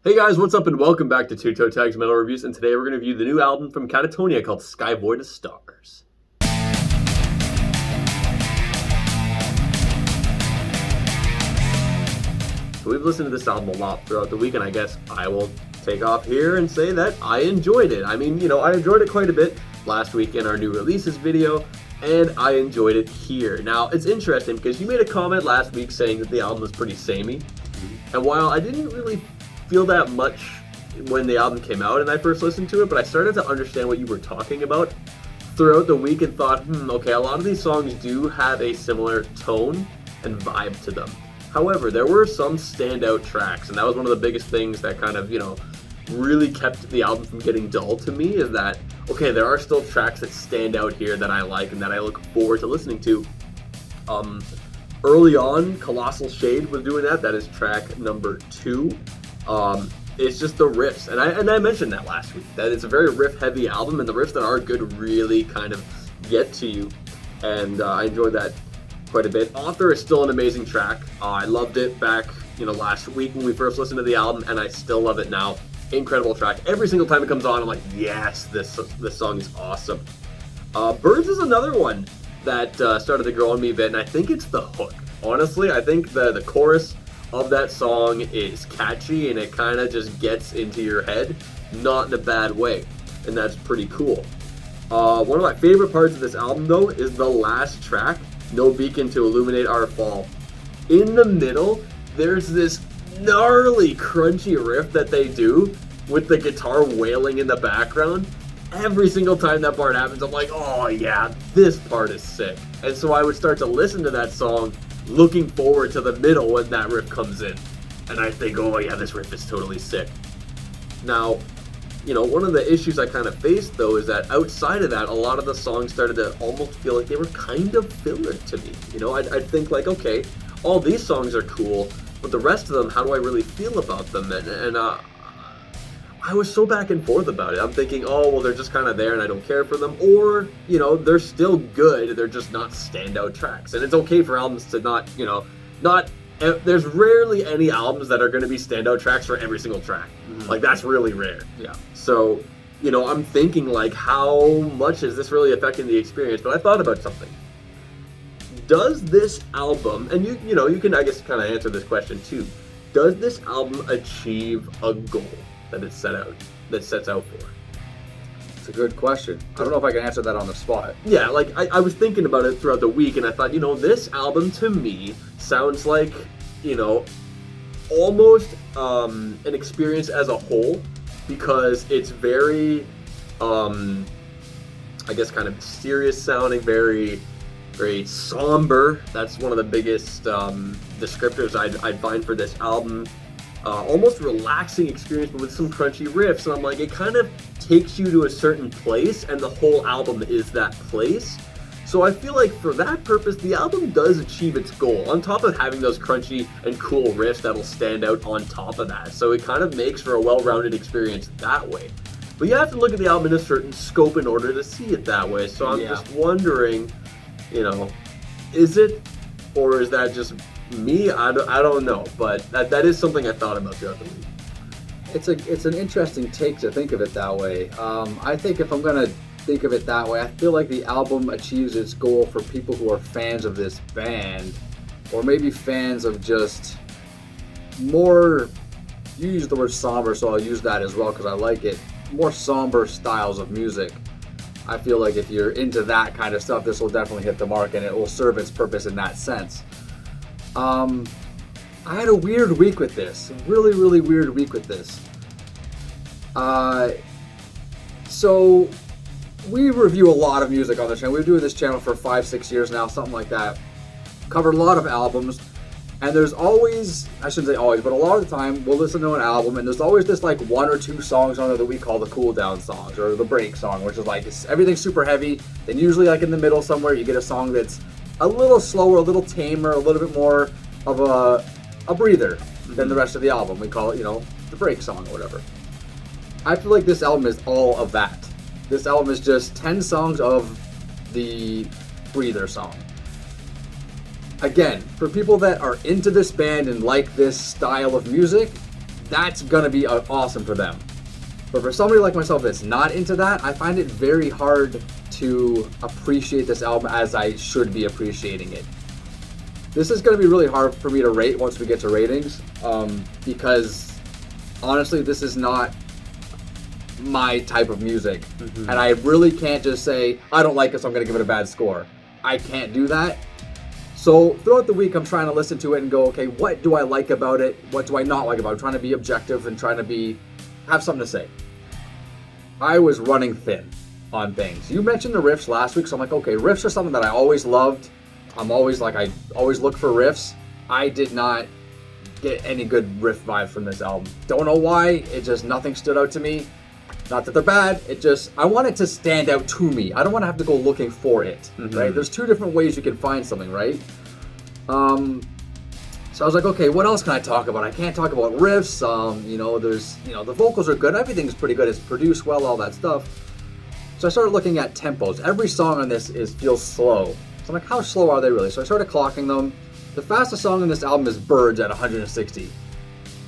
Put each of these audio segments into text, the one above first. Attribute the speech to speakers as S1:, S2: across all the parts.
S1: Hey guys, what's up and welcome back to Toe Tags Metal Reviews, and today we're going to review the new album from Katatonia called Sky Void of Stars. So we've listened to this album a lot throughout the week, and I guess I will take off here and say that I enjoyed it. I enjoyed it quite a bit last week in our new releases video, and I enjoyed it here. Now, it's interesting because you made a comment last week saying that the album was pretty samey, and while I didn't really feel that much when the album came out and I first listened to it, but I started to understand what you were talking about throughout the week and thought, okay, a lot of these songs do have a similar tone and vibe to them. However, there were some standout tracks, and that was one of the biggest things that kind of, really kept the album from getting dull to me, is that, okay, there are still tracks that stand out here that I like and that I look forward to listening to. Early on, Colossal Shade was doing that. That is track number 2. It's just the riffs, and I mentioned that last week, that it's a very riff-heavy album, and the riffs that are good really kind of get to you, and I enjoyed that quite a bit. Author is still an amazing track. I loved it back, last week when we first listened to the album, and I still love it now. Incredible track. Every single time it comes on, I'm like, yes, this song is awesome. Birds is another one that started to grow on me a bit, and I think it's the hook. Honestly, I think the chorus of that song is catchy, and it kind of just gets into your head, not in a bad way, and that's pretty cool. One of my favorite parts of this album, though, is the last track, No Beacon to Illuminate Our Fall. In the middle, there's this gnarly, crunchy riff that they do with the guitar wailing in the background. Every single time that part happens, I'm like, oh yeah, this part is sick. And so I would start to listen to that song looking forward to the middle when that riff comes in. And I think, oh yeah, this riff is totally sick. Now, one of the issues I kind of faced, though, is that outside of that, a lot of the songs started to almost feel like they were kind of filler to me. I'd think like, okay, all these songs are cool, but the rest of them, how do I really feel about them? And I was so back and forth about it. I'm thinking, oh, well, they're just kind of there and I don't care for them. Or, they're still good, they're just not standout tracks. And it's okay for albums to not, there's rarely any albums that are going to be standout tracks for every single track. Mm-hmm. Like, that's really rare. Yeah. So, I'm thinking, like, how much is this really affecting the experience? But I thought about something. Does this album, and you can, I guess, kind of answer this question too. Does this album achieve a goal that it sets out for?
S2: It's a good question. I don't know if I can answer that on the spot.
S1: Yeah, like I was thinking about it throughout the week, and I thought, this album to me sounds like, almost an experience as a whole, because it's very, I guess, kind of mysterious sounding, very somber. That's one of the biggest descriptors I'd find for this album. Almost relaxing experience, but with some crunchy riffs. And I'm like, it kind of takes you to a certain place, and the whole album is that place. So I feel like for that purpose, the album does achieve its goal, on top of having those crunchy and cool riffs that'll stand out on top of that. So it kind of makes for a well-rounded experience that way. But you have to look at the album in a certain scope in order to see it that way. So I'm just wondering, is it, or is that just me? I don't know, but that is something I thought about throughout the week.
S2: It's an interesting take to think of it that way. I think if I'm gonna think of it that way, I feel like the album achieves its goal for people who are fans of this band, or maybe fans of just more, you use the word somber, so I'll use that as well because I like it, more somber styles of music. I feel like if you're into that kind of stuff, this will definitely hit the mark, and it will serve its purpose in that sense. I had a weird week with this. A really, really weird week with this. So we review a lot of music on the channel. We've been doing this channel for 5-6 years now, something like that. Covered a lot of albums, and there's always, I shouldn't say always, but a lot of the time we'll listen to an album, and there's always this like 1 or 2 songs on there that we call the cool down songs, or the break song, which is like everything's super heavy. Then usually like in the middle somewhere you get a song that's a little slower, a little tamer, a little bit more of a breather than the rest of the album. We call it, the break song or whatever. I feel like this album is all of that. This album is just 10 songs of the breather song. Again, for people that are into this band and like this style of music, that's gonna be awesome for them. But for somebody like myself that's not into that, I find it very hard to appreciate this album as I should be appreciating it. This is going to be really hard for me to rate once we get to ratings, because honestly, this is not my type of music. And I really can't just say, I don't like it, so I'm going to give it a bad score. I can't do that. So throughout the week, I'm trying to listen to it and go, okay, what do I like about it? What do I not like about it? I'm trying to be objective and trying to have something to say. I was running thin on things. You mentioned the riffs last week, so I'm like, okay, riffs are something that I always loved. I always look for riffs. I did not get any good riff vibes from this album. Don't know why, nothing stood out to me. Not that they're bad, I want it to stand out to me. I don't want to have to go looking for it, right? There's two different ways you can find something, right? So I was like, okay, what else can I talk about? I can't talk about riffs. The vocals are good. Everything's pretty good. It's produced well, all that stuff. So I started looking at tempos. Every song on this feels slow. So I'm like, how slow are they really? So I started clocking them. The fastest song on this album is Birds at 160.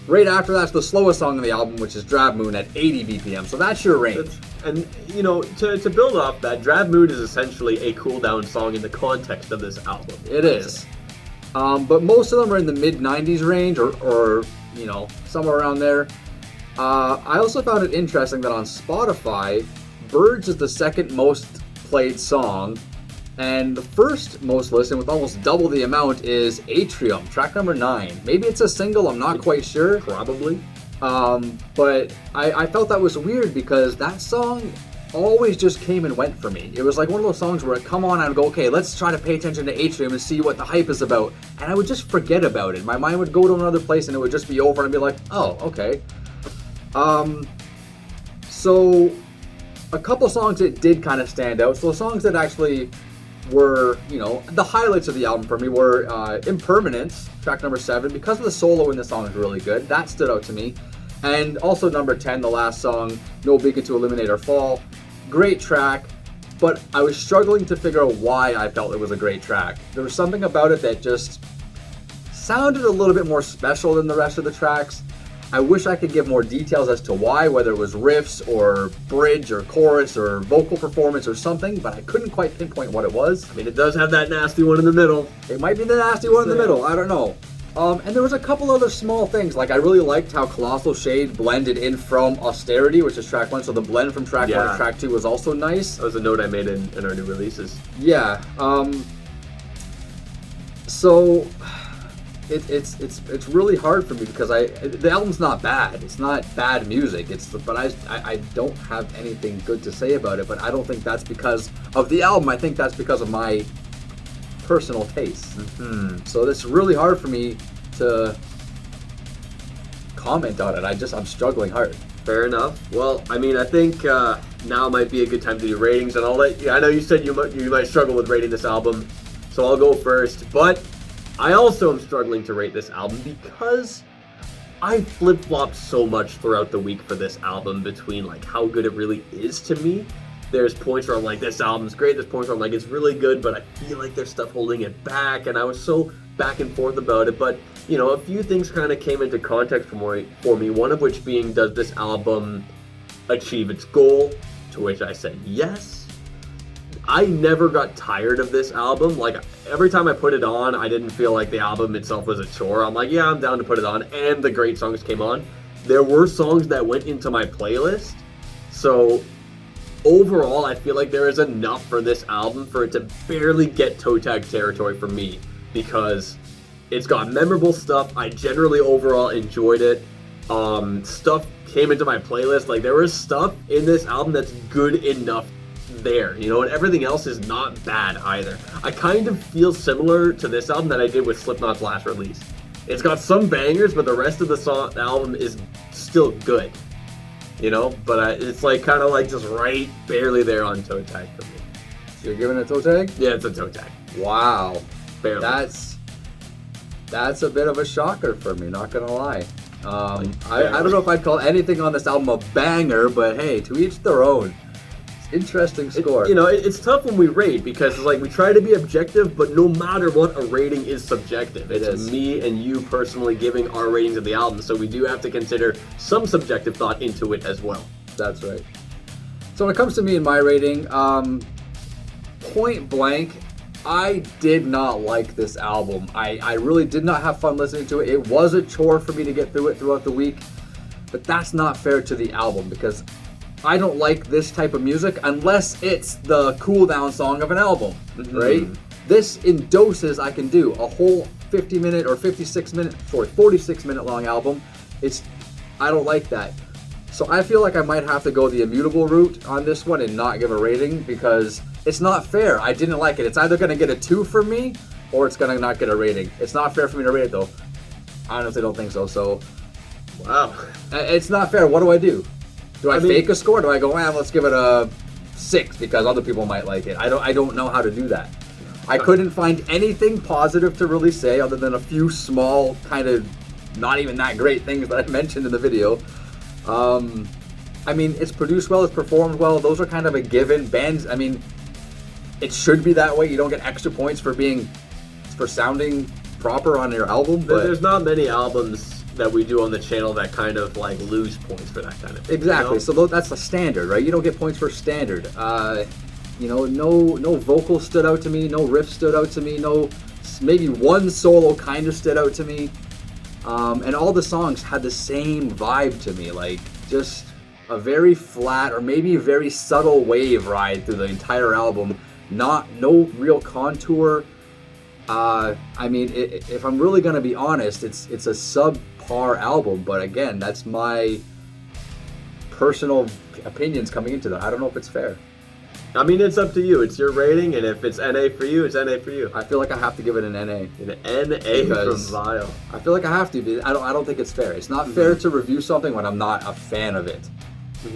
S2: Right after that's the slowest song on the album, which is Drab Moon at 80 BPM. So that's your range.
S1: And, to build off that, Drab Moon is essentially a cool down song in the context of this album.
S2: It is. But most of them are in the mid-90s range or somewhere around there. I also found it interesting that on Spotify, Birds is the second most played song, and the first most listened with almost double the amount is Atrium, track number 9. Maybe it's a single, I'm not quite sure.
S1: Probably.
S2: But I felt that was weird because that song always just came and went for me. It was like one of those songs where I'd come on and I'd go, okay, let's try to pay attention to Atrium and see what the hype is about. And I would just forget about it. My mind would go to another place and it would just be over and I'd be like, oh, okay. So a couple songs that did kind of stand out. So songs that actually were, the highlights of the album for me were Impermanence, track number 7, because of the solo in the song is really good. That stood out to me. And also number 10, the last song, No Beacon to Illuminate or Fall. Great track, but I was struggling to figure out why I felt it was a great track. There was something about it that just sounded a little bit more special than the rest of the tracks. I wish I could give more details as to why, whether it was riffs or bridge or chorus or vocal performance or something, but I couldn't quite pinpoint what it was.
S1: I mean, it does have that nasty one in the middle.
S2: It might be the nasty one in the middle, I don't know. And there was a couple other small things, like I really liked how Colossal Shade blended in from Austerity, which is track 1, so the blend from track 1 to track 2 was also nice.
S1: That was a note I made in our new releases.
S2: Yeah, so it's really hard for me because the album's not bad. It's not bad music. But I don't have anything good to say about it. But I don't think that's because of the album. I think that's because of my personal taste. So it's really hard for me to comment on it. I'm struggling hard.
S1: Fair enough. Well, I mean, I think now might be a good time to do ratings, and I'll let you. I know you said you might struggle with rating this album, so I'll go first. But I also am struggling to rate this album because I flip-flopped so much throughout the week for this album between like how good it really is to me. There's points where I'm like, this album's great. There's points where I'm like, it's really good, but I feel like there's stuff holding it back, and I was so back and forth about it. But, a few things kind of came into context for me, one of which being, does this album achieve its goal? To which I said yes. I never got tired of this album. Like, every time I put it on, I didn't feel like the album itself was a chore. I'm like, yeah, I'm down to put it on, and the great songs came on. There were songs that went into my playlist, so overall, I feel like there is enough for this album for it to barely get toe tag territory for me, because it's got memorable stuff. I generally overall enjoyed it. Stuff came into my playlist. Like, there was stuff in this album that's good enough there, and everything else is not bad either. I kind of feel similar to this album that I did with Slipknot's last release. It's got some bangers, but the rest of the album is still good. But it's like kind of like just right barely there on toe tag for me.
S2: So you're giving it a toe tag?
S1: Yeah, it's a toe tag.
S2: Wow.
S1: Barely.
S2: That's a bit of a shocker for me, not gonna lie. I don't know if I'd call anything on this album a banger, but hey, to each their own. Interesting score.
S1: It's tough when we rate because like we try to be objective, but no matter what, a rating is subjective. It's me and you personally giving our ratings of the album, so we do have to consider some subjective thought into it as well.
S2: That's right. So when it comes to me and my rating, point blank, I did not like this album. I really did not have fun listening to it. It was a chore for me to get through it throughout the week, but that's not fair to the album because I don't like this type of music unless it's the cool down song of an album, right? This in doses I can do. A whole 50-minute or 46-minute long album. I don't like that. So I feel like I might have to go the immutable route on this one and not give a rating because it's not fair. I didn't like it. It's either going to get a 2 from me or it's going to not get a rating. It's not fair for me to rate it though. I honestly don't think so. So,
S1: wow.
S2: It's not fair. What do I do? Do I fake a score? Do I go, let's give it a 6 because other people might like it? I don't know how to do that. I couldn't find anything positive to really say other than a few small kind of not even that great things that I mentioned in the video. It's produced well, it's performed well. Those are kind of a given. Bands, it should be that way. You don't get extra points for sounding proper on your album. But
S1: there's not many albums that we do on the channel that kind of like lose points for that kind of thing.
S2: Exactly. So that's the standard, right? You don't get points for standard. No vocals stood out to me. No riff stood out to me. No, maybe one solo kind of stood out to me. And all the songs had the same vibe to me, like just a very flat or maybe a very subtle wave ride through the entire album. No real contour. If I'm really gonna be honest, it's a subpar album. But again, that's my personal opinions coming into that. I don't know if it's fair.
S1: It's up to you. It's your rating, and if it's NA for you, it's NA for you.
S2: I feel like I have to give it an NA.
S1: An NA from Vile.
S2: I feel like I have to. I don't think it's fair. It's not fair to review something when I'm not a fan of it.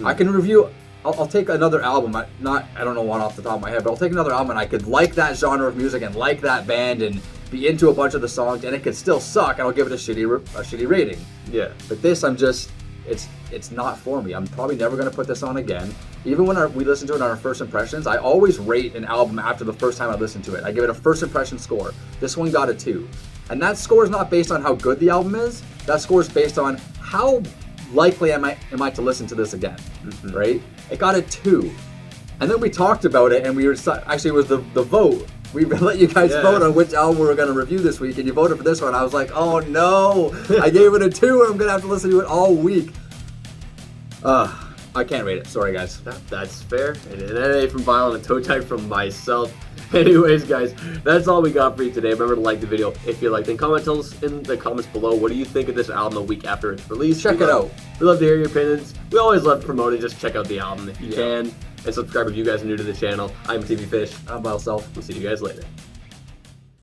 S2: I can review. I'll take another album. I don't know one off the top of my head, but I'll take another album and I could like that genre of music and like that band and be into a bunch of the songs, and it could still suck, and I'll give it a shitty rating.
S1: Yeah.
S2: But this, it's not for me. I'm probably never going to put this on again. Even when we listen to it on our first impressions, I always rate an album after the first time I listen to it. I give it a first impression score. This one got a 2. And that score is not based on how good the album is. That score is based on how likely am I to listen to this again, right? It got a 2. And then we talked about it, and actually it was the vote. We let you guys vote on which album we were going to review this week, and you voted for this one. I was like, oh no, I gave it a 2, and I'm going to have to listen to it all week. I can't rate it. Sorry, guys.
S1: That's fair. And an NA from Vile and a toe tag from myself. Anyways, guys, that's all we got for you today. Remember to like the video if you liked, and tell us in the comments below what do you think of this album a week after it's released.
S2: Check it out.
S1: We love to hear your opinions. We always love promoting. Just check out the album if you can, and subscribe if you guys are new to the channel. I'm TV Fish.
S2: I'm myself.
S1: We'll see you guys later.